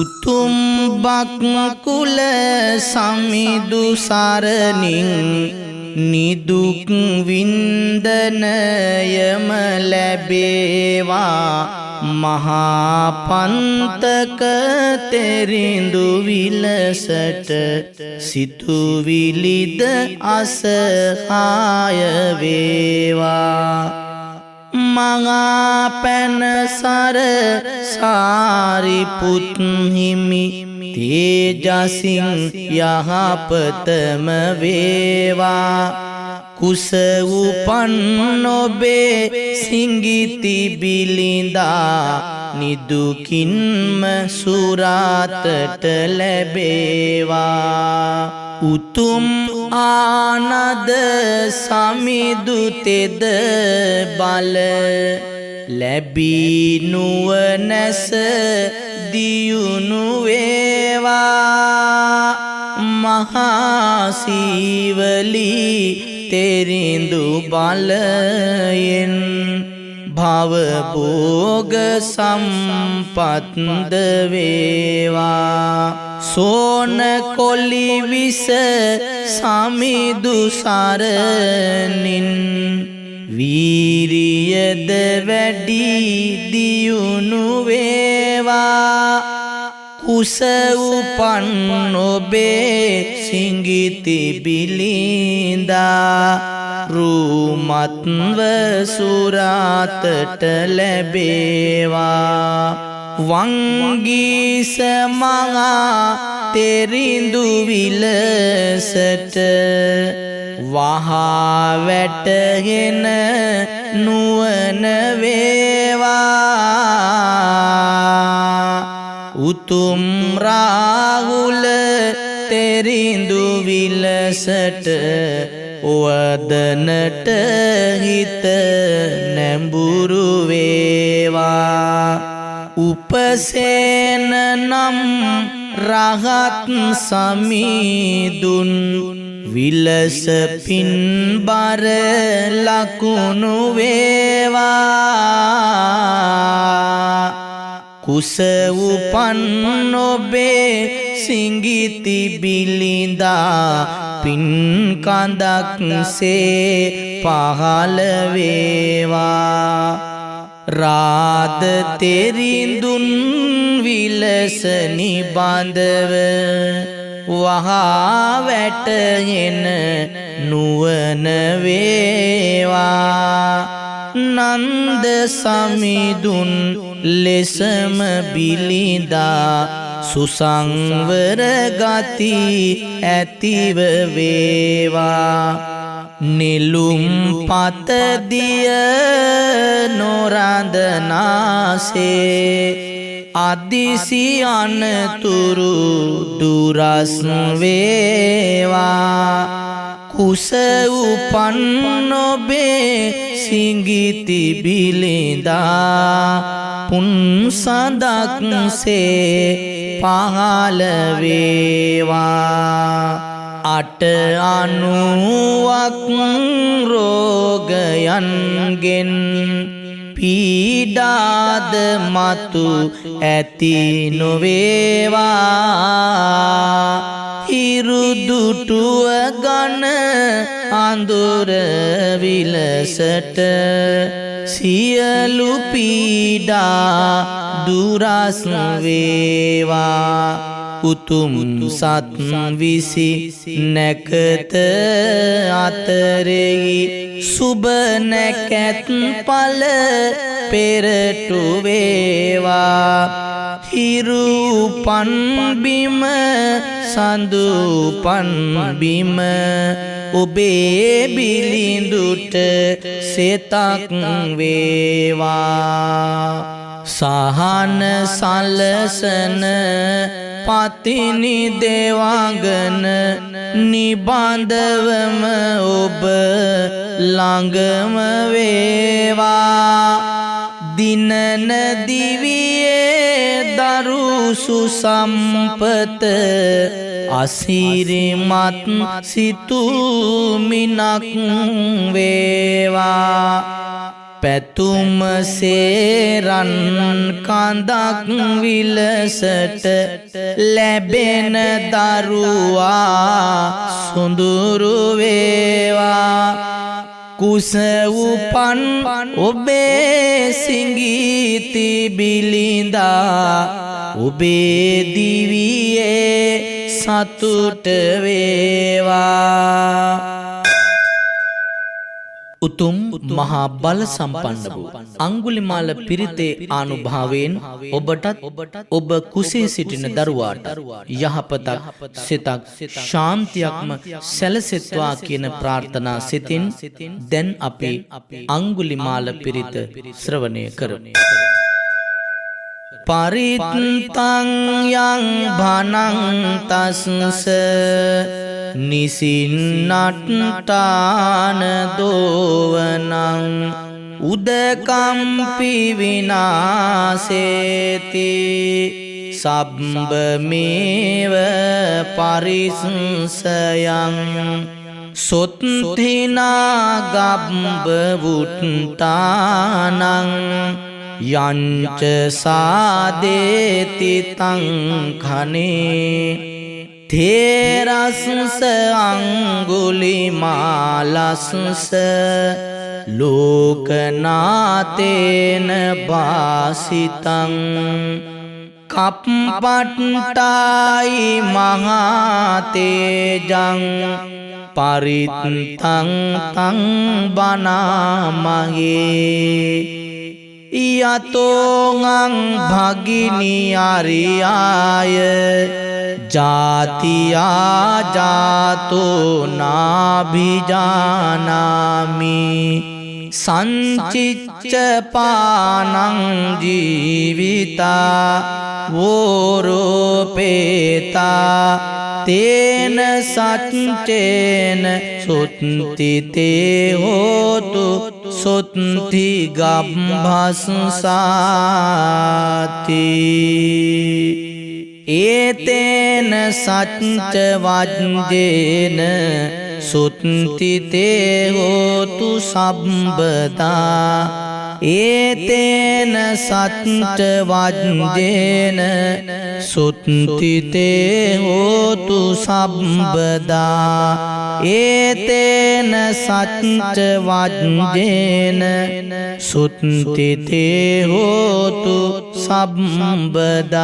උතුම් බක්කුල සමිදු සරණින් නිදුක් වින්දනයම ලැබේවා මහා පන්තක තෙරිඳු විලසට සිතුවිලිද අසහාය වේවා මඟා පැනසර සාරිපුත් හිමි තේජසින් යහපතම වේවා කුස උපන් ඔබේ සිඟිති බිලිඳා නිදුකින්ම සුරාතට ලැබේවා උතුම් ආනද සමිදු තෙද බල ලැබී නුවණැස දියුණු වේවා මහා සීවලී තෙරිඳු බලයෙන් භව භෝග සම්පත්ද වේවා සෝන කොලි විස සමිදු සරණින් වීරියද වැඩි දියුණු වේවා කුස උපන් ඔබේ සිඟිති බිලිඳා රූමත්ව සුරාතට ලැබේවා වංගීස මඟා තෙරිඳු විලසට වහා වැටගෙන නුවණ වේවා උතුම් රාහුල තෙරිඳු විලසට වදනට හිත නැඹුරු වේවා උපසේන නම් රහත් සමිඳුන් විලස පින්බර ලකුණු වේවා කුස උපන් ඔබේ සිඟිති බිලිඳා පින් කඳක්සේ පහළ වේවා රාද තෙරිඳුන් විලස නිබඳව වහා වැටගෙන නුවණ වේවා නන්ද සමිඳුන් ලෙසම බිලිඳා සුසංවර ගති ඇතිව වේවා නිලුම් පතදිය නොරඳනාසේ අදිසි අනතුරු දුරස් වේවා කුස උපන් ඔබේ සිඟිති බිලිඳා පුන් සඳක්සේ පහළ වේවා අට අනුවක් රෝගයන්ගෙන් පීඩාද මතු ඇති නොවේවා හිරුදුටුව ගන අඳුර විලසට සියලු පීඩා දුරස් වේවා උතුම් සත් විසි නැකත අතරෙහි සුබ නැකැත් ඵල පෙරටු වේවා හිරු උපන් බිම සඳු උපන් බිම ඔබේ බිලිඳුට සෙතක් වේවා සහන සලසන පතිනි දෙවඟන නිබඳවම ඔබ ළඟම වේවා දිනන දිවියේ දරුසු සම්පත අසිරිමත් සිතුමිනක් වේවා පැතුම සේරන් කඳක් විලසට ලැබෙන දරුවා සොඳුරු වේවා කුස උපන් ඔබේ සිඟීති බිලිඳා ඔබේ දිවියේ සතුට වේවා උතුම් මහා බල සම්පන්න වූ අඟුලිමාල පිරිතේ ආනුභාවයෙන් ඔබටත් ඔබ කුසේ සිටින දරුවාට යහපතක් සිතක් ශාන්තියක්ම සැලසෙත්වා කියන ප්‍රාර්ථනා සිතින් දැන් අපි අඟුලිමාල පිරිත ශ්‍රවණය කරමු. පරිත්තං යං භනං තස්ස නිසින්නට්ඨාන දෝවනං උදකම්පි විනාසේති සබ්බමේව පරිස්සයං සොත්තිනා ගබ්බ වුට්ටානං යංච සාදේති තං khane තේරස්ස අඟුලිමාලස්ස ලෝකනාතේන වාසිතං කප්පට්ටායි මහතේජං පරිත්තං තං බනාමගේ යතෝං භගිනි අරියාය ජාතියා ජාතෝ නාභිජානාමි සංචිච්ච පානං ජීවිතා වෝරෝපේතා තේන සච්චේන සුත්තිතේ හෝතු සොත්ති ගබ්භස්සාති ඒතේන සච්ච වජ්ජේන සුත්තිතේ හෝතු සම්බදා ඒතේන සච්ච වජ්ජේන සුත්තිතේ හෝතු සම්බදා ඒතේන සච්ච වජ්ජේන සුත්තිතේ හෝතු සම්බදා